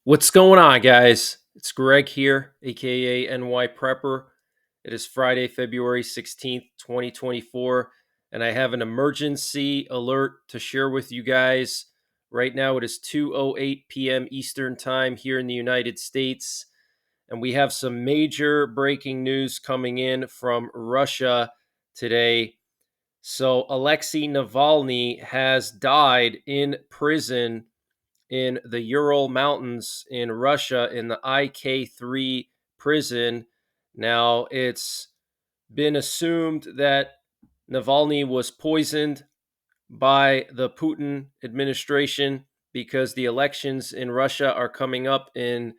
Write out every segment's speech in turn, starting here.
What's going on, guys? It's Greg here, aka NYPrepper. It is Friday, February 16th, 2024, and I have an emergency alert to share with you guys. Right now, it is 2:08 p.m. Eastern Time here in the United States, and we have some major breaking news coming in from Russia today. So, Alexei Navalny has died in prison in the Ural Mountains in Russia in the IK3 prison. Now, it's been assumed that Navalny was poisoned by the Putin administration because the elections in Russia are coming up in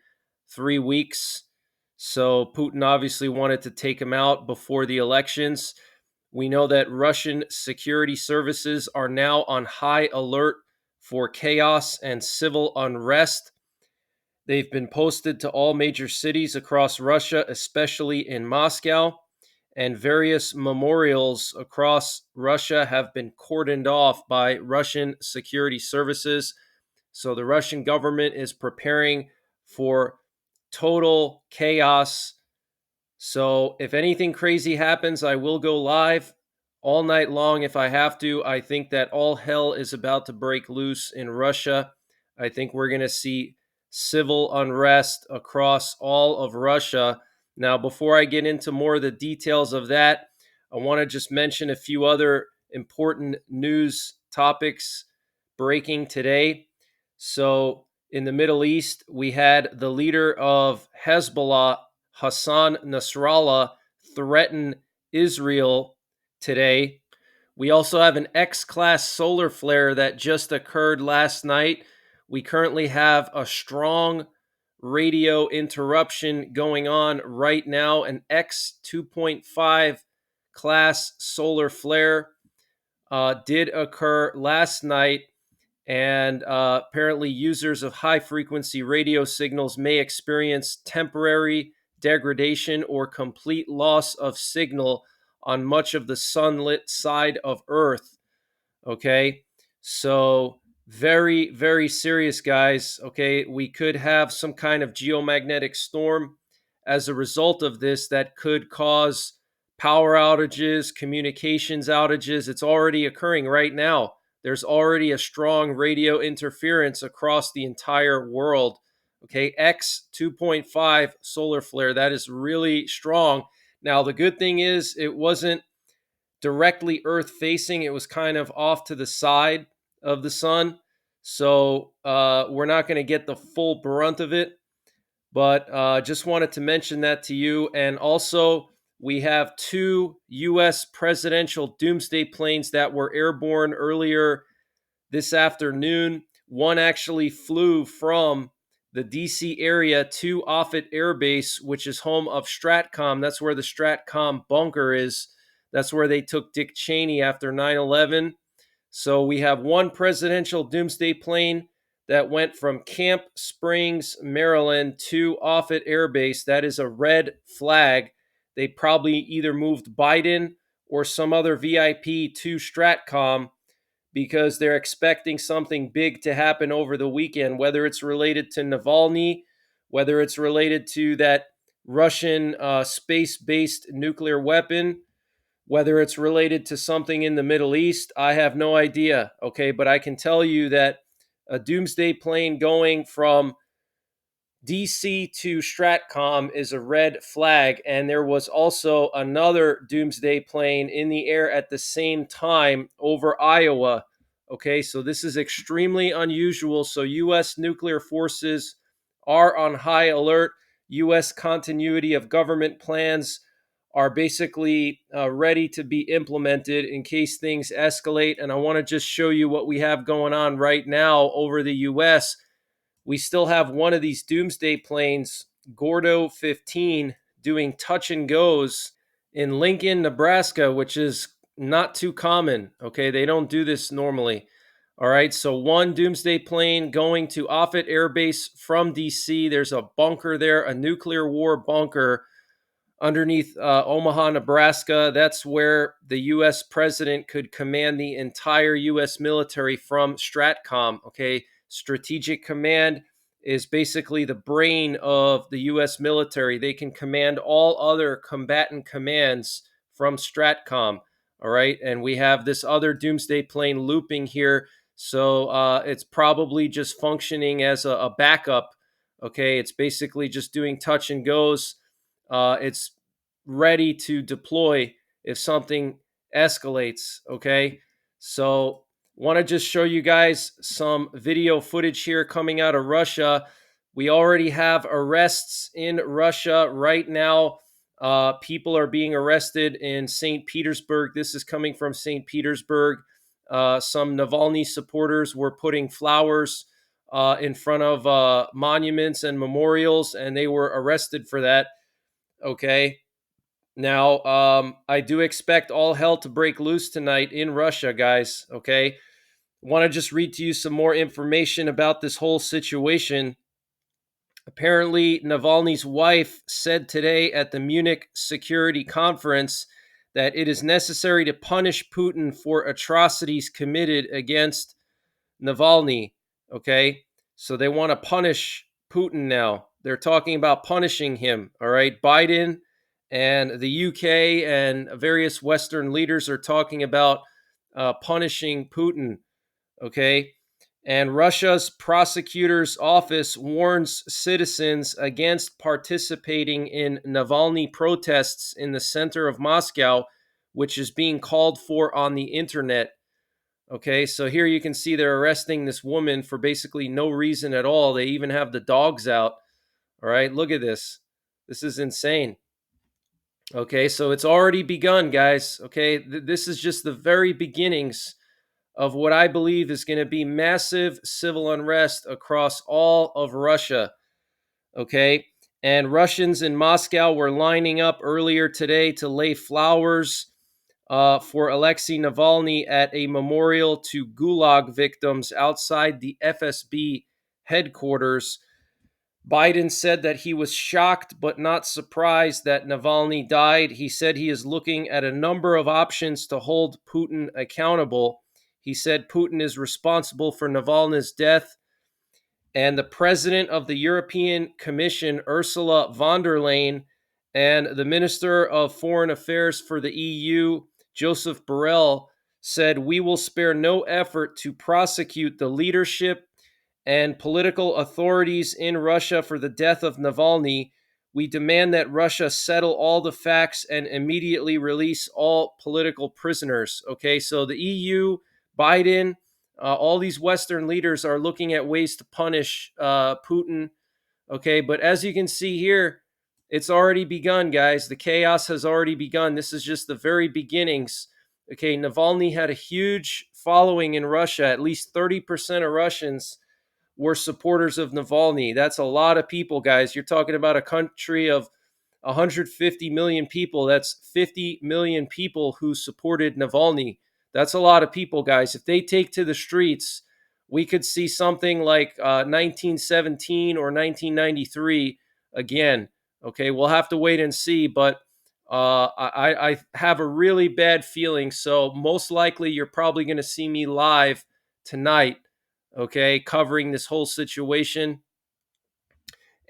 3 weeks. So, Putin obviously wanted to take him out before the elections. We know that Russian security services are now on high alert for chaos and civil unrest. They've been posted to all major cities across Russia, especially in Moscow, and various memorials across Russia have been cordoned off by Russian security services. So the Russian government is preparing for total chaos. So if anything crazy happens, I will go live all night long if I have to. I think that all hell is about to break loose in Russia. I think we're going to see civil unrest across all of Russia. Now, before I get into more of the details of that, I want to just mention a few other important news topics breaking today. So, in the Middle East, we had the leader of Hezbollah, Hassan Nasrallah, threaten Israel today. We also have an X class solar flare that just occurred last night. We currently have a strong radio interruption going on right now. An X 2.5 class solar flare did occur last night, and apparently users of high frequency radio signals may experience temporary degradation or complete loss of signal on much of the sunlit side of Earth. Okay, so very, very serious, guys. Okay, we could have some kind of geomagnetic storm as a result of this that could cause power outages, communications outages. It's already occurring right now. There's already a strong radio interference across the entire world. Okay, X 2.5 solar flare, that is really strong. Now, the good thing is it wasn't directly Earth facing. It was kind of off to the side of the sun. So we're not going to get the full brunt of it. But just wanted to mention that to you. And also, we have two U.S. presidential doomsday planes that were airborne earlier this afternoon. One actually flew from the DC area to Offutt Air Base, which is home of Stratcom. That's where the Stratcom bunker is. That's where they took Dick Cheney after 9/11. So we have one presidential doomsday plane that went from Camp Springs, Maryland to Offutt Air Base. That is a red flag. They probably either moved Biden or some other VIP to Stratcom because they're expecting something big to happen over the weekend, whether it's related to Navalny, whether it's related to that Russian space based nuclear weapon, whether it's related to something in the Middle East. I have no idea. Okay. But I can tell you that a doomsday plane going from DC to Stratcom is a red flag. And there was also another doomsday plane in the air at the same time over Iowa. Okay, so this is extremely unusual. So, U.S. nuclear forces are on high alert. U.S. continuity of government plans are basically ready to be implemented in case things escalate. And I want to just show you what we have going on right now over the U.S. We still have one of these doomsday planes, Gordo 15, doing touch and goes in Lincoln, Nebraska, which is not too common. Okay, they don't do this normally. All right, so one doomsday plane going to Offutt Air Base from DC. There's a bunker there, a nuclear war bunker underneath Omaha, Nebraska. That's where the U.S. president could command the entire U.S. military from Stratcom. Okay, Strategic Command is basically the brain of the US military. They can command all other combatant commands from Stratcom. All right. And we have this other doomsday plane looping here. So it's probably just functioning as a backup. Okay. It's basically just doing touch and goes. It's ready to deploy if something escalates. Okay. So want to just show you guys some video footage here coming out of Russia. We already have arrests in Russia right now. People are being arrested in St. Petersburg. This is coming from St. Petersburg. Some Navalny supporters were putting flowers in front of monuments and memorials, and they were arrested for that. Okay. Now, I do expect all hell to break loose tonight in Russia, guys. Okay. Want to just read to you some more information about this whole situation. Apparently, Navalny's wife said today at the Munich Security Conference that it is necessary to punish Putin for atrocities committed against Navalny. Okay. So they want to punish Putin now. They're talking about punishing him. All right. Biden and the UK and various Western leaders are talking about punishing Putin. Okay. And Russia's prosecutor's office warns citizens against participating in Navalny protests in the center of Moscow, which is being called for on the internet. Okay, so here you can see they're arresting this woman for basically no reason at all. They even have the dogs out. All right, look at this. This is insane. Okay, so it's already begun, guys. Okay, this is just the very beginnings of what I believe is going to be massive civil unrest across all of Russia. Okay, and Russians in Moscow were lining up earlier today to lay flowers for Alexei Navalny at a memorial to Gulag victims outside the FSB headquarters. Biden said that he was shocked but not surprised that Navalny died. He said he is looking at a number of options to hold Putin accountable. He said Putin is responsible for Navalny's death. And the president of the European Commission, Ursula von der Leyen, and the Minister of Foreign Affairs for the EU, Joseph Borrell, said, "We will spare no effort to prosecute the leadership and political authorities in Russia for the death of Navalny. We demand that Russia settle all the facts and immediately release all political prisoners." Okay, so the EU, Biden, all these Western leaders are looking at ways to punish Putin. Okay, but as you can see here, it's already begun, guys. The chaos has already begun. This is just the very beginnings. Okay, Navalny had a huge following in Russia. At least 30% of Russians were supporters of Navalny. That's a lot of people, guys. You're talking about a country of 150 million people. That's 50 million people who supported Navalny. That's a lot of people, guys. If they take to the streets, we could see something like 1917 or 1993 again. Okay, we'll have to wait and see, but I have a really bad feeling. So most likely you're probably going to see me live tonight, okay, covering this whole situation.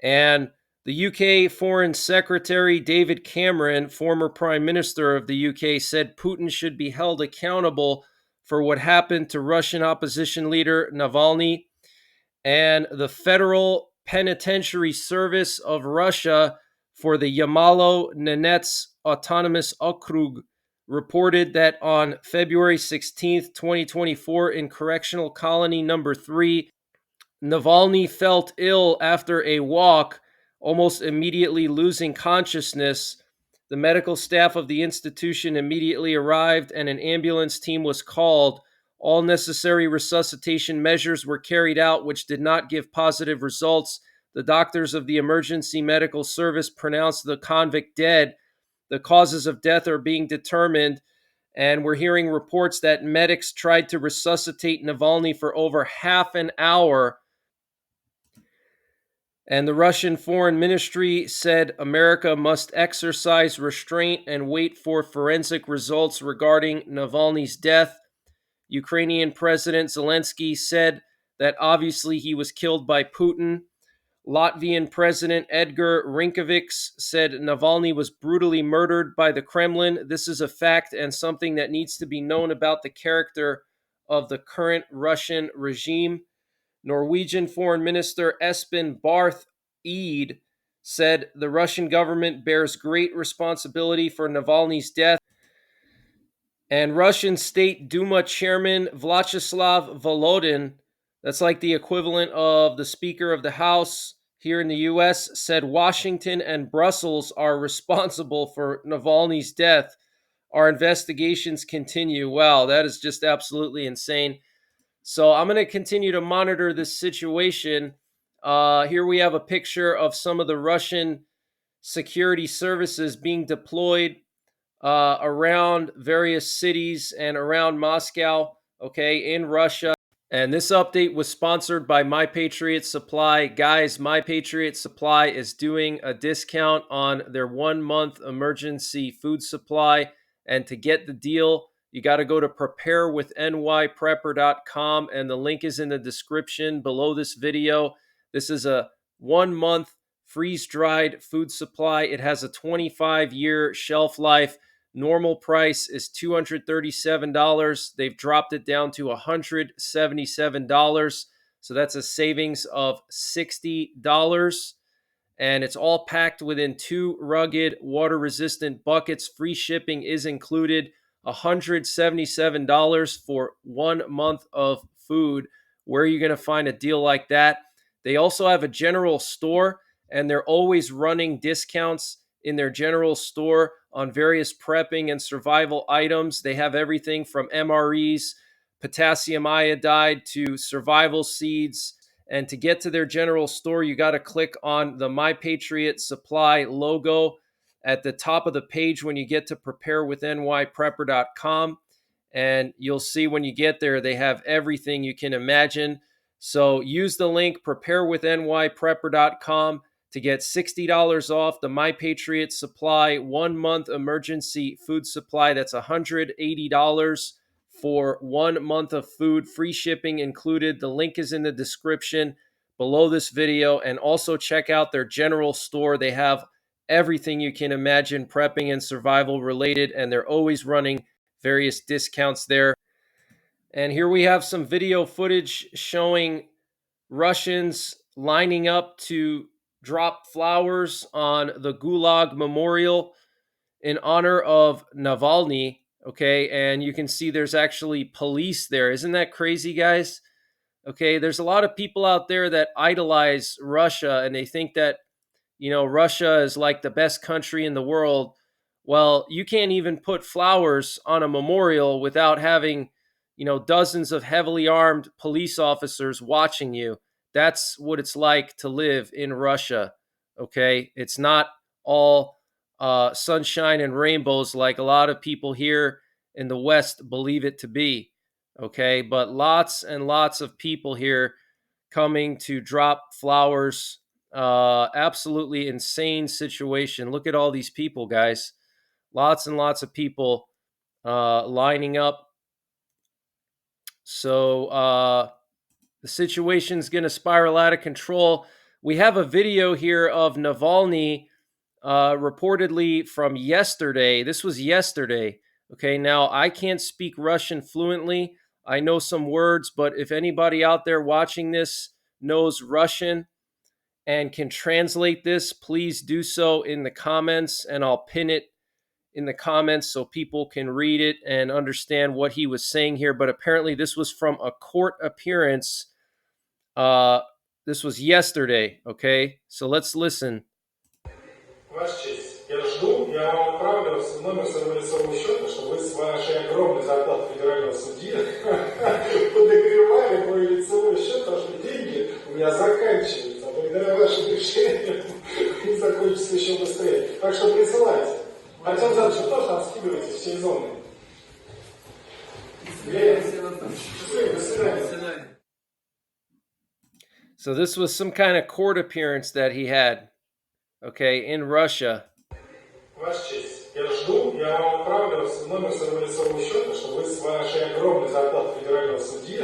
And the UK Foreign Secretary David Cameron, former Prime Minister of the UK, said Putin should be held accountable for what happened to Russian opposition leader Navalny. And the Federal Penitentiary Service of Russia for the Yamalo-Nenets Autonomous Okrug reported that on February 16th, 2024, in Correctional Colony Number 3, Navalny felt ill after a walk, almost immediately losing consciousness. The medical staff of the institution immediately arrived and an ambulance team was called. All necessary resuscitation measures were carried out, which did not give positive results. The doctors of the emergency medical service pronounced the convict dead. The causes of death are being determined, and we're hearing reports that medics tried to resuscitate Navalny for over half an hour. And the Russian Foreign Ministry said America must exercise restraint and wait for forensic results regarding Navalny's death. Ukrainian President Zelensky said that obviously he was killed by Putin. Latvian President Edgar Rinkovics said Navalny was brutally murdered by the Kremlin. This is a fact and something that needs to be known about the character of the current Russian regime. Norwegian Foreign Minister Espen Barth Eide said the Russian government bears great responsibility for Navalny's death. And Russian State Duma Chairman Vyacheslav Volodin, that's like the equivalent of the Speaker of the House here in the US, said Washington and Brussels are responsible for Navalny's death. Our investigations continue. Wow, that is just absolutely insane. So I'm going to continue to monitor this situation. Here we have a picture of some of the Russian security services being deployed around various cities and around Moscow, okay, in Russia. And this update was sponsored by My Patriot Supply. Guys, My Patriot Supply is doing a discount on their 1-month emergency food supply. And to get the deal, you got to go to preparewithnyprepper.com, and the link is in the description below this video. This is a 1-month freeze-dried food supply. It has a 25-year shelf life. Normal price is $237. They've dropped it down to $177. So that's a savings of $60. And it's all packed within 2 rugged, water-resistant buckets. Free shipping is included. $177 for 1 month of food. Where are you going to find a deal like that? They also have a general store, and they're always running discounts in their general store on various prepping and survival items. They have everything from MREs, potassium iodide, to survival seeds. And to get to their general store, you got to click on the My Patriot Supply logo at the top of the page when you get to preparewithnyprepper.com. And you'll see when you get there, they have everything you can imagine. So use the link preparewithnyprepper.com to get $60 off the My Patriot Supply 1-month emergency food supply. That's $180 for 1 month of food, free shipping included. The link is in the description below this video. And also check out their general store. They have everything you can imagine prepping and survival related, and they're always running various discounts there. And here we have some video footage showing Russians lining up to drop flowers on the Gulag Memorial in honor of Navalny, okay? And you can see there's actually police there. Isn't that crazy, guys? Okay, there's a lot of people out there that idolize Russia, and they think that, Russia is like the best country in the world. Well, you can't even put flowers on a memorial without having, dozens of heavily armed police officers watching you. That's what it's like to live in Russia, okay? It's not all sunshine and rainbows like a lot of people here in the West believe it to be, okay? But lots and lots of people here coming to drop flowers. Absolutely insane situation. Look at all these people, guys. Lots and lots of people lining up. So the situation's going to spiral out of control. We have a video here of Navalny reportedly from yesterday. This was yesterday. Okay, now I can't speak Russian fluently. I know some words, but if anybody out there watching this knows Russian and can translate this, please do so in the comments, and I'll pin it in the comments so people can read it and understand what he was saying here. But apparently this was from a court appearance. This was yesterday, okay? So let's listen. Ваша честь, я жду, я вам отправлю номер своего лицевого счета, чтобы вы с вашей огромной зарплатой федерального судьи подогревали мой лицевой счет, потому что деньги у меня заканчиваются. А благодаря вашим решениям они закончатся еще быстрее. Так что присылайте. Артем Задович, тоже там скидывайте всей зоны. Счастливо, до свидания. So this was some kind of court appearance that he had, okay, in Russia. Ваша честь, я жду, я вам отправлю номер своего лицевого счета, чтобы вы с вашей огромной зарплатой федерального судьи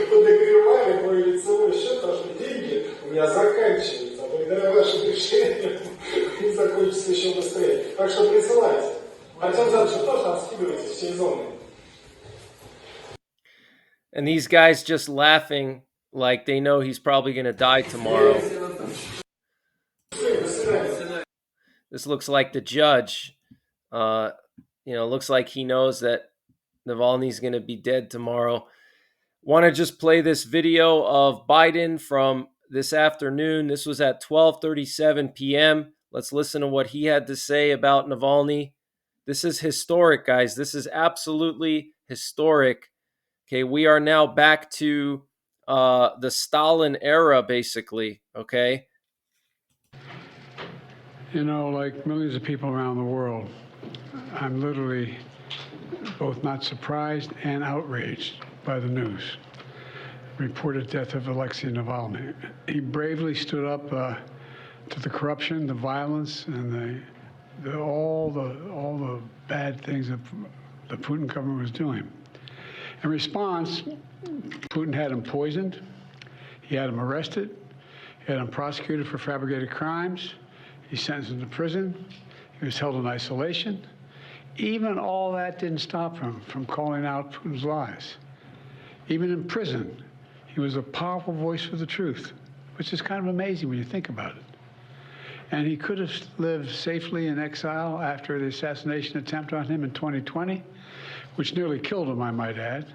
подогревали мой лицевой счет, потому что деньги у я заканчивается. Благодаря вашим решениям и закончится еще быстрее. Так что присылайте. Артем Задович, тоже там скидывайте всей зоны. And these guys just laughing like they know he's probably going to die tomorrow. This looks like the judge. Looks like he knows that Navalny's going to be dead tomorrow. Want to just play this video of Biden from this afternoon. This was at 12:37 p.m. Let's listen to what he had to say about Navalny. This is historic, guys. This is absolutely historic. Okay, we are now back to the Stalin era, basically. Okay. You know, like millions of people around the world, I'm literally both not surprised and outraged by the news. Reported death of Alexei Navalny. He bravely stood up to the corruption, the violence, and all the bad things that the Putin government was doing. In response, Putin had him poisoned. He had him arrested. He had him prosecuted for fabricated crimes. He sentenced him to prison. He was held in isolation. Even all that didn't stop him from calling out Putin's lies. Even in prison, he was a powerful voice for the truth, which is kind of amazing when you think about it. And he could have lived safely in exile after the assassination attempt on him in 2020, which nearly killed him, I might add.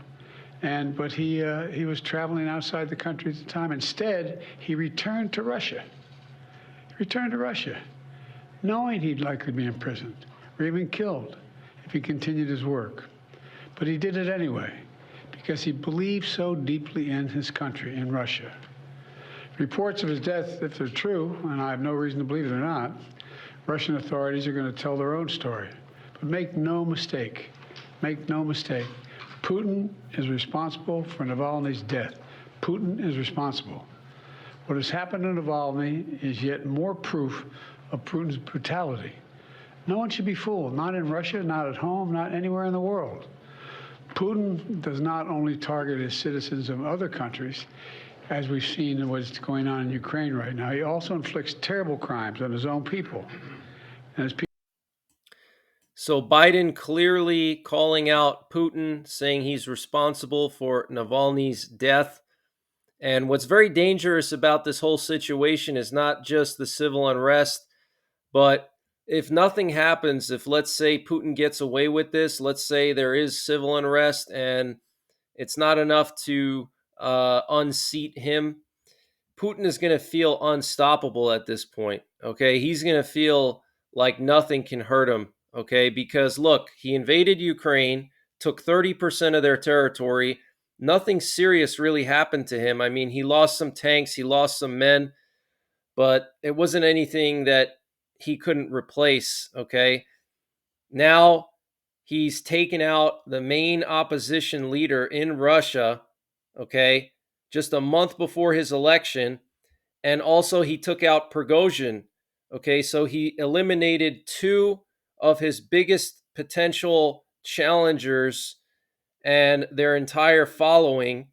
But he was traveling outside the country at the time. Instead, he returned to Russia. Knowing he'd likely be imprisoned or even killed if he continued his work. But he did it anyway, because he believed so deeply in his country, in Russia. Reports of his death, if they're true, and I have no reason to believe they're not, Russian authorities are going to tell their own story. But make no mistake, Putin is responsible for Navalny's death. Putin is responsible. What has happened to Navalny is yet more proof of Putin's brutality. No one should be fooled, not in Russia, not at home, not anywhere in the world. Putin does not only target his citizens of other countries, as we've seen in what's going on in Ukraine right now, he also inflicts terrible crimes on his own people. So Biden clearly calling out Putin, saying he's responsible for Navalny's death. And what's very dangerous about this whole situation is not just the civil unrest, but if nothing happens, if let's say Putin gets away with this, let's say there is civil unrest and it's not enough to unseat him, Putin is going to feel unstoppable at this point. Okay, he's going to feel like nothing can hurt him. Okay, because look, he invaded Ukraine, took 30% of their territory. Nothing serious really happened to him. I mean, he lost some tanks, he lost some men, but it wasn't anything that he couldn't replace. Okay, now he's taken out the main opposition leader in Russia. Okay, just a month before his election. And also he took out Prigozhin. Okay, so he eliminated two of his biggest potential challengers and their entire following.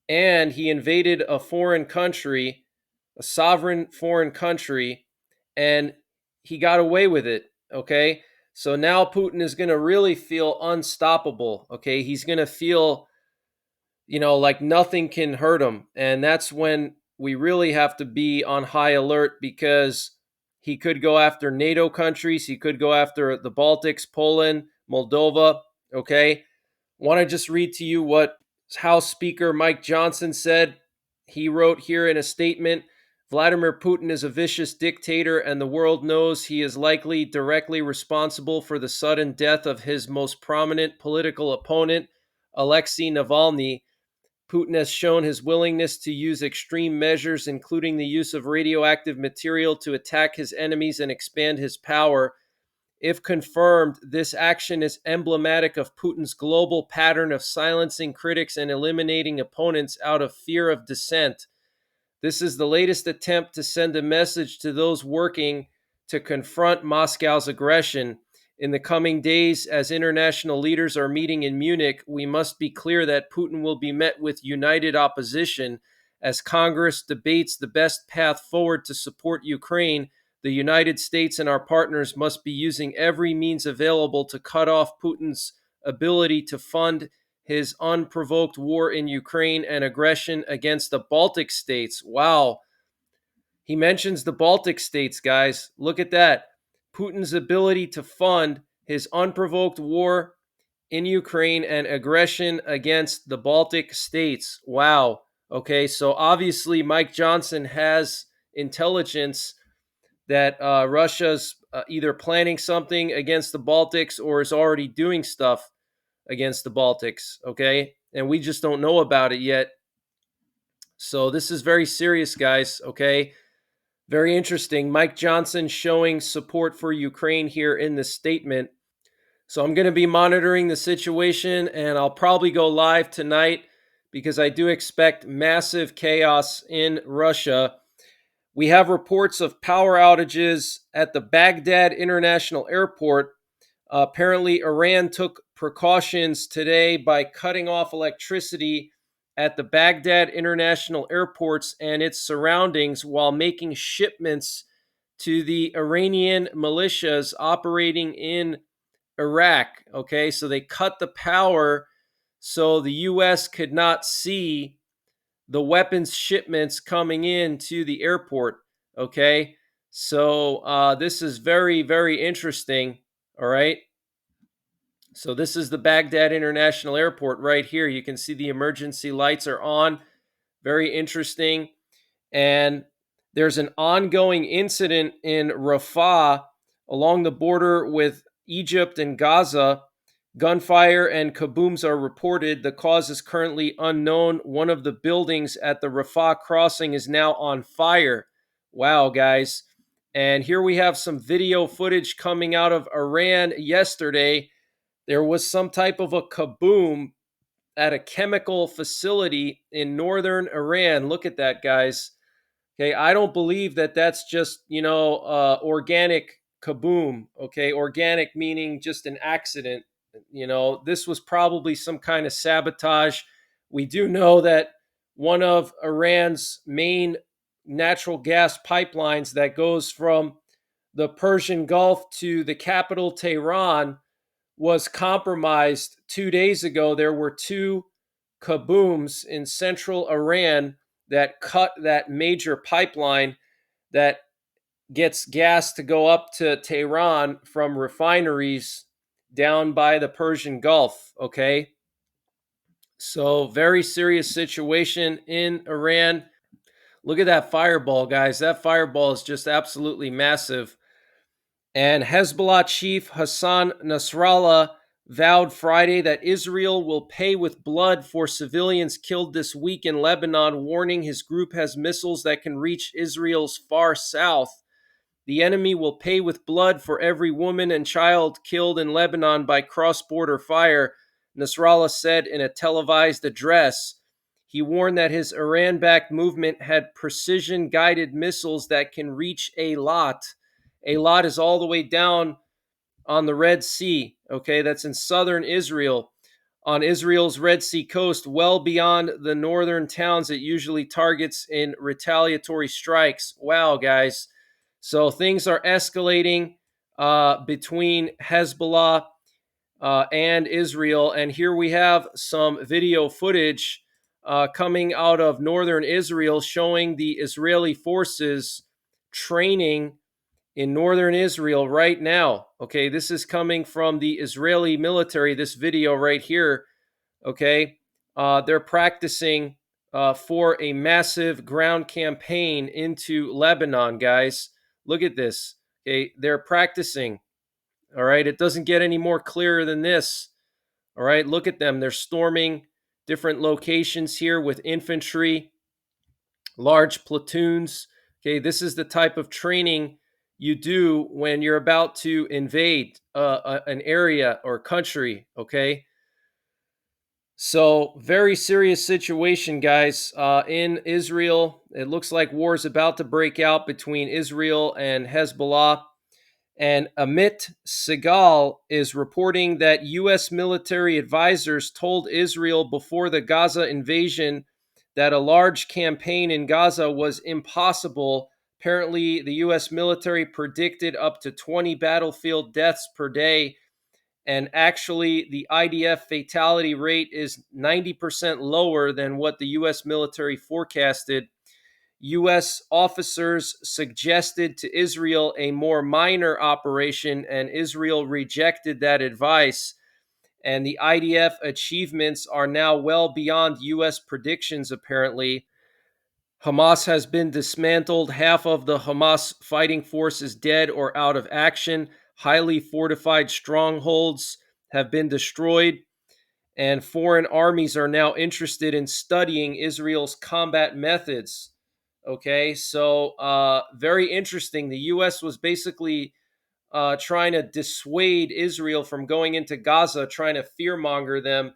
And he invaded a foreign country, a sovereign foreign country, and he got away with it. Okay, so now Putin is going to really feel unstoppable. Okay, he's going to feel like nothing can hurt him. And that's when we really have to be on high alert, because he could go after NATO countries. He could go after the Baltics, Poland, Moldova. Okay. Want to just read to you what House Speaker Mike Johnson said. He wrote here in a statement: Vladimir Putin is a vicious dictator, and the world knows he is likely directly responsible for the sudden death of his most prominent political opponent, Alexei Navalny. Putin has shown his willingness to use extreme measures, including the use of radioactive material, to attack his enemies and expand his power. If confirmed, this action is emblematic of Putin's global pattern of silencing critics and eliminating opponents out of fear of dissent. This is the latest attempt to send a message to those working to confront Moscow's aggression. In the coming days, as international leaders are meeting in Munich, we must be clear that Putin will be met with united opposition, as Congress debates the best path forward to support Ukraine, the United States and our partners must be using every means available to cut off Putin's ability to fund his unprovoked war in Ukraine and aggression against the Baltic states. Wow. He mentions the Baltic states, guys. Look at that. Putin's ability to fund his unprovoked war in Ukraine and aggression against the Baltic states. Wow. Okay, so obviously Mike Johnson has intelligence that Russia's either planning something against the Baltics or is already doing stuff against the Baltics. Okay, and we just don't know about it yet. So this is very serious, guys. Okay, very interesting. Mike Johnson showing support for Ukraine here in this statement. So I'm going to be monitoring the situation, and I'll probably go live tonight because I do expect massive chaos in Russia. We have reports of power outages at the Baghdad International Airport. Apparently, Iran took precautions today by cutting off electricity at the Baghdad International Airports and its surroundings while making shipments to the Iranian militias operating in Iraq. Okay, so they cut the power so the U.S. could not see the weapons shipments coming in to the airport. Okay, so this is very, very interesting. All right. So this is the Baghdad International Airport right here. You can see the emergency lights are on. Very interesting. And there's an ongoing incident in Rafah along the border with Egypt and Gaza. Gunfire and kabooms are reported. The cause is currently unknown. One of the buildings at the Rafah crossing is now on fire. Wow, guys. And here we have some video footage coming out of Iran yesterday. There was some type of a kaboom at a chemical facility in northern Iran. Look at that, guys. Okay, I don't believe that that's just, organic kaboom. Okay, organic meaning just an accident. This was probably some kind of sabotage. We do know that one of Iran's main natural gas pipelines that goes from the Persian Gulf to the capital, Tehran, was compromised 2 days ago. There were two kabooms in central Iran that cut that major pipeline that gets gas to go up to Tehran from refineries down by the Persian Gulf. Okay. So, very serious situation in Iran. Look at that fireball, guys. That fireball is just absolutely massive. And Hezbollah chief Hassan Nasrallah vowed Friday that Israel will pay with blood for civilians killed this week in Lebanon, warning his group has missiles that can reach Israel's far south. The enemy will pay with blood for every woman and child killed in Lebanon by cross-border fire, Nasrallah said in a televised address. He warned that his Iran-backed movement had precision-guided missiles that can reach Eilat. Eilat is all the way down on the Red Sea, okay? That's in southern Israel, on Israel's Red Sea coast, well beyond the northern towns it usually targets in retaliatory strikes. Wow, guys. So things are escalating between Hezbollah and Israel. And here we have some video footage coming out of northern Israel showing the Israeli forces training in northern Israel right now. Okay, this is coming from the Israeli military, this video right here. Okay, they're practicing for a massive ground campaign into Lebanon, guys. Look at this. Okay, they're practicing. All right, it doesn't get any more clearer than this. All right, look at them. They're storming different locations here with infantry, large platoons. Okay, this is the type of training you do when you're about to invade an area or country. Okay, so very serious situation, guys. In Israel, it looks like war is about to break out between Israel and Hezbollah. And Amit Segal is reporting that U.S. military advisors told Israel before the Gaza invasion that a large campaign in Gaza was impossible. Apparently, the US military predicted up to 20 battlefield deaths per day. And actually, the IDF fatality rate is 90% lower than what the US military forecasted. US officers suggested to Israel a more minor operation, and Israel rejected that advice. And the IDF achievements are now well beyond US predictions, apparently. Hamas has been dismantled. Half of the Hamas fighting force is dead or out of action. Highly fortified strongholds have been destroyed. And foreign armies are now interested in studying Israel's combat methods. Okay, so very interesting. The U.S. was basically trying to dissuade Israel from going into Gaza, trying to fearmonger them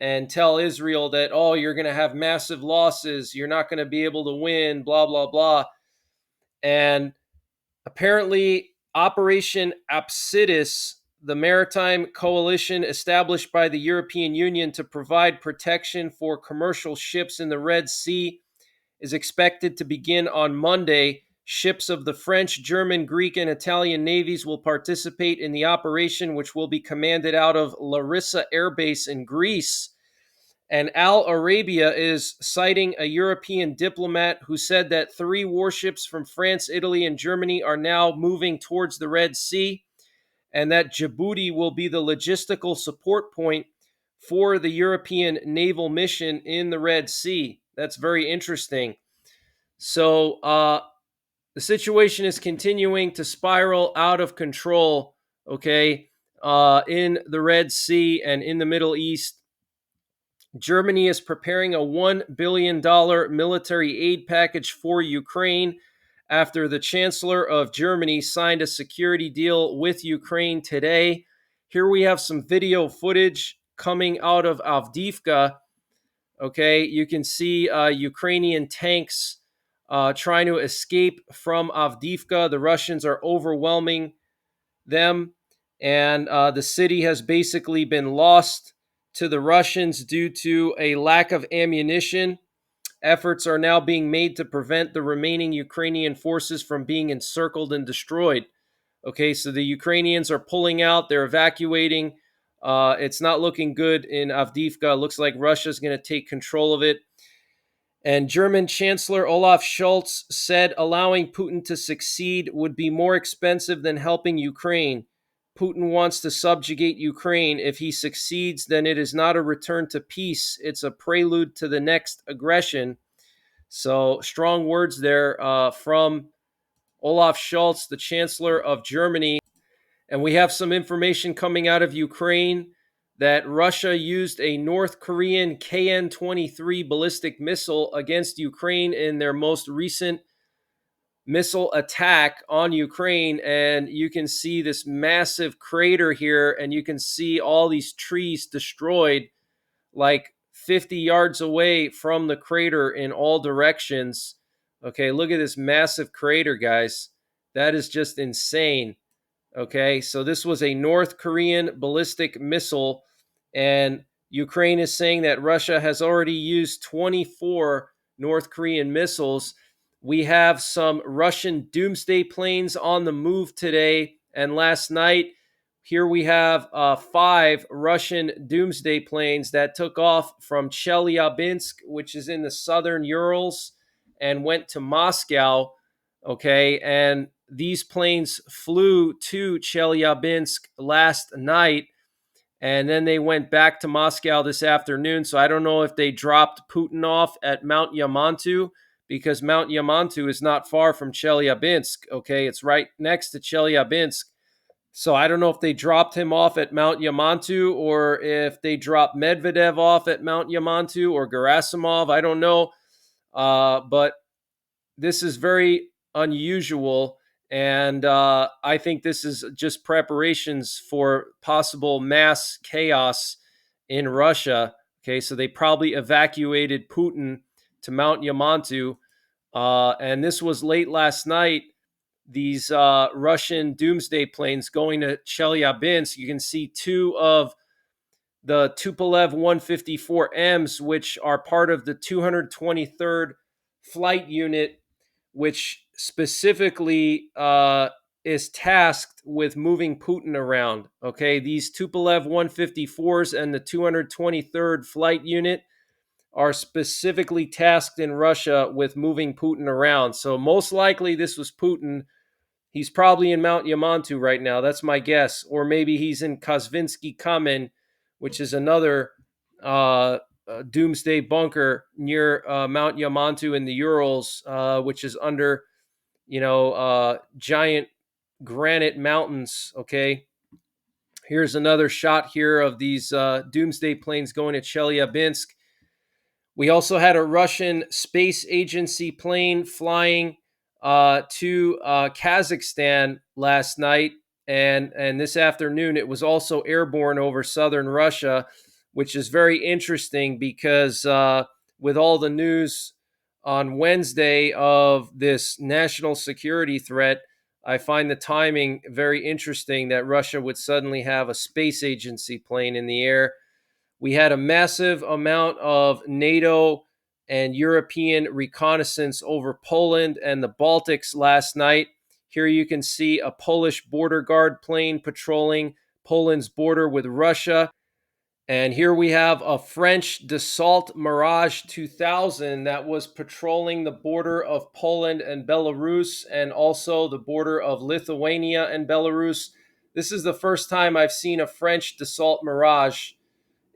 and tell Israel that, oh, you're going to have massive losses, you're not going to be able to win, blah, blah, blah. And apparently, Operation Apsidis, the maritime coalition established by the European Union to provide protection for commercial ships in the Red Sea, is expected to begin on Monday. Ships of the French, German, Greek, and Italian navies will participate in the operation, which will be commanded out of Larissa Air Base in Greece. And Al Arabia is citing a European diplomat who said that 3 warships from France, Italy, and Germany are now moving towards the Red Sea, and that Djibouti will be the logistical support point for the European naval mission in the Red Sea. That's very interesting. So the situation is continuing to spiral out of control, okay, in the Red Sea and in the Middle East. Germany is preparing a $1 billion military aid package for Ukraine after the Chancellor of Germany signed a security deal with Ukraine today. Here we have some video footage coming out of Avdiivka. Okay, you can see Ukrainian tanks trying to escape from Avdiivka. The Russians are overwhelming them, and the city has basically been lost to the Russians due to a lack of ammunition. Efforts are now being made to prevent the remaining Ukrainian forces from being encircled and destroyed. Okay, so the Ukrainians are pulling out, they're evacuating. It's not looking good in Avdiivka. It looks like Russia's going to take control of it. And German Chancellor Olaf Scholz said allowing Putin to succeed would be more expensive than helping Ukraine. Putin wants to subjugate Ukraine. If he succeeds, then it is not a return to peace. It's a prelude to the next aggression. So, strong words there from Olaf Scholz, the Chancellor of Germany. And we have some information coming out of Ukraine that Russia used a North Korean KN-23 ballistic missile against Ukraine in their most recent missile attack on Ukraine. And you can see this massive crater here, and you can see all these trees destroyed like 50 yards away from the crater in all directions. Okay, look at this massive crater, guys. That is just insane. Okay, so this was a North Korean ballistic missile, and Ukraine is saying that Russia has already used 24 North Korean missiles. We have some Russian doomsday planes on the move today, and last night, here we have 5 Russian doomsday planes that took off from Chelyabinsk, which is in the southern Urals, and went to Moscow. Okay, and these planes flew to Chelyabinsk last night, and then they went back to Moscow this afternoon. So I don't know if they dropped Putin off at Mount Yamantu, because Mount Yamantu is not far from Chelyabinsk. Okay, it's right next to Chelyabinsk. So I don't know if they dropped him off at Mount Yamantu, or if they dropped Medvedev off at Mount Yamantu, or Gerasimov. I don't know. But this is very unusual. And I think this is just preparations for possible mass chaos in Russia. Okay, so they probably evacuated Putin to Mount Yamantu. And this was late last night. These Russian doomsday planes going to Chelyabinsk. You can see 2 of the Tupolev 154Ms, which are part of the 223rd Flight Unit, which specifically is tasked with moving Putin around. Okay, these Tupolev 154s and the 223rd Flight Unit are specifically tasked in Russia with moving Putin around. So most likely this was Putin. He's probably in Mount Yamantu right now. That's my guess. Or maybe he's in Kazvinsky Kamen, which is another doomsday bunker near Mount Yamantu in the Urals, which is under, giant granite mountains. Okay. Here's another shot here of these doomsday planes going to Chelyabinsk. We also had a Russian space agency plane flying to Kazakhstan last night, and this afternoon it was also airborne over southern Russia, which is very interesting because with all the news on Wednesday of this national security threat, I find the timing very interesting that Russia would suddenly have a space agency plane in the air. We had a massive amount of NATO and European reconnaissance over Poland and the Baltics last night. Here you can see a Polish border guard plane patrolling Poland's border with Russia. And here we have a French Dassault Mirage 2000 that was patrolling the border of Poland and Belarus, and also the border of Lithuania and Belarus. This is the first time I've seen a French Dassault Mirage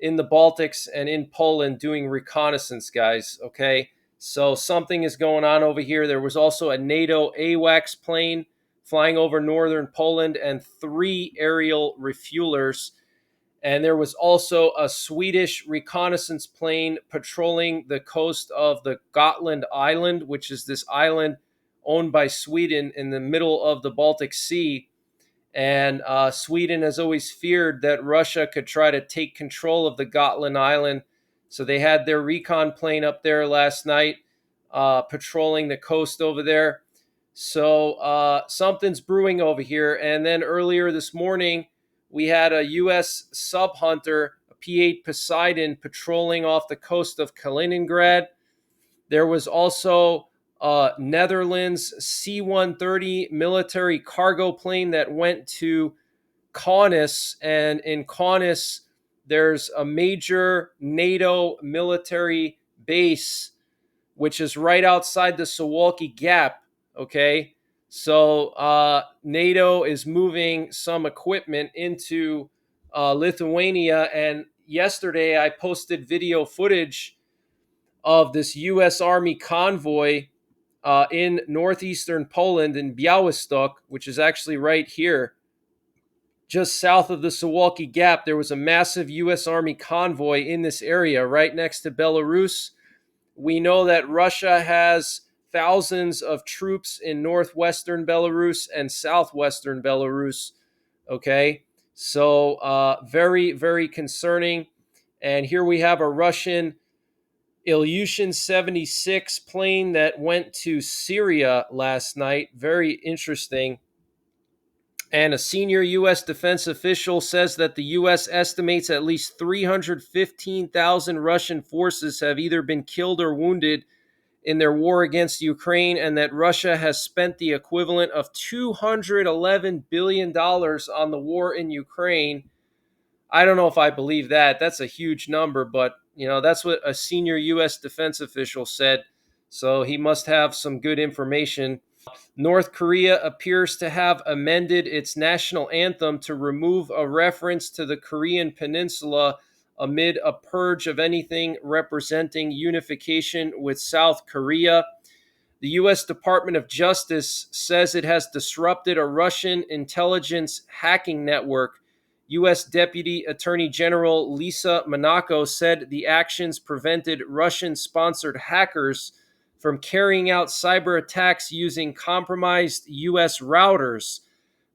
in the Baltics and in Poland doing reconnaissance, guys. Okay, so something is going on over here. There was also a NATO AWACS plane flying over northern Poland and 3 aerial refuelers. And there was also a Swedish reconnaissance plane patrolling the coast of the Gotland Island, which is this island owned by Sweden in the middle of the Baltic Sea. And Sweden has always feared that Russia could try to take control of the Gotland Island. So they had their recon plane up there last night patrolling the coast over there. So something's brewing over here. And then earlier this morning, we had a U.S. sub hunter, a P-8 Poseidon, patrolling off the coast of Kaliningrad. There was also Netherlands C-130 military cargo plane that went to Kaunas, and in Kaunas, there's a major NATO military base, which is right outside the Suwalki Gap. Okay, so NATO is moving some equipment into Lithuania, and yesterday I posted video footage of this U.S. Army convoy in northeastern Poland in Białystok, which is actually right here, just south of the Suwalki Gap. There was a massive U.S. Army convoy in this area right next to Belarus. We know that Russia has thousands of troops in northwestern Belarus and southwestern Belarus. Okay, so very, very concerning. And here we have a Russian Ilyushin 76 plane that went to Syria last night. Very interesting. And a senior U.S. defense official says that the U.S. estimates at least 315,000 Russian forces have either been killed or wounded in their war against Ukraine, and that Russia has spent the equivalent of $211 billion on the war in Ukraine. I don't know if I believe that. That's a huge number, but that's what a senior U.S. defense official said. So he must have some good information. North Korea appears to have amended its national anthem to remove a reference to the Korean Peninsula amid a purge of anything representing unification with South Korea. The U.S. Department of Justice says it has disrupted a Russian intelligence hacking network. U.S. Deputy Attorney General Lisa Monaco said the actions prevented Russian-sponsored hackers from carrying out cyber attacks using compromised U.S. routers.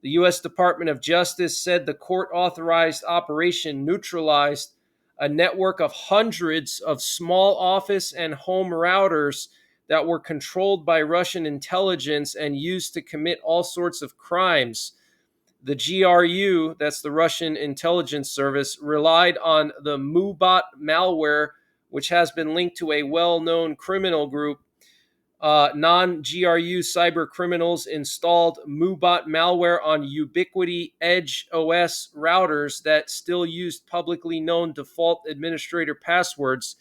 The U.S. Department of Justice said the court-authorized operation neutralized a network of hundreds of small office and home routers that were controlled by Russian intelligence and used to commit all sorts of crimes. The GRU, that's the Russian intelligence service, relied on the MuBot malware, which has been linked to a well-known criminal group. Non-GRU cyber criminals installed MuBot malware on Ubiquiti Edge OS routers that still used publicly known default administrator passwords.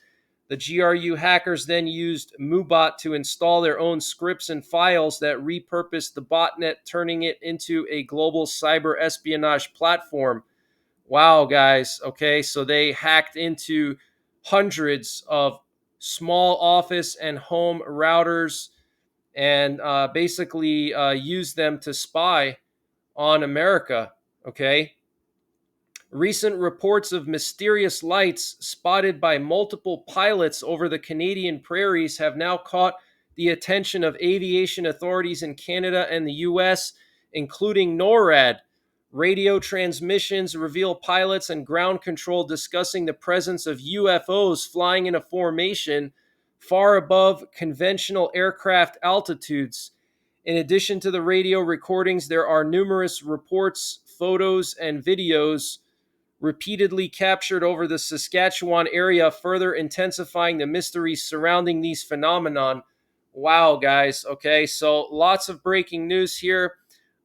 The GRU hackers then used MuBot to install their own scripts and files that repurposed the botnet, turning it into a global cyber espionage platform. Wow, guys. Okay, so they hacked into hundreds of small office and home routers and basically used them to spy on America. Okay. Recent reports of mysterious lights spotted by multiple pilots over the Canadian prairies have now caught the attention of aviation authorities in Canada and the US, including NORAD. Radio transmissions reveal pilots and ground control discussing the presence of UFOs flying in a formation far above conventional aircraft altitudes. In addition to the radio recordings, there are numerous reports, photos, and videos repeatedly captured over the Saskatchewan area, further intensifying the mysteries surrounding these phenomenon. Wow, guys. Okay, so lots of breaking news here.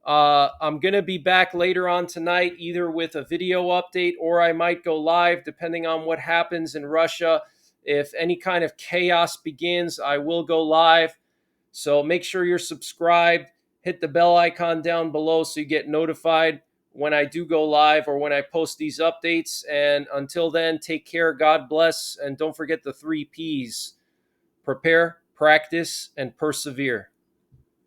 I'm going to be back later on tonight, either with a video update or I might go live, depending on what happens in Russia. If any kind of chaos begins, I will go live. So make sure you're subscribed. Hit the bell icon down below so you get notified when I do go live or when I post these updates. And until then, take care, God bless, and don't forget the 3 Ps: prepare, practice, and persevere.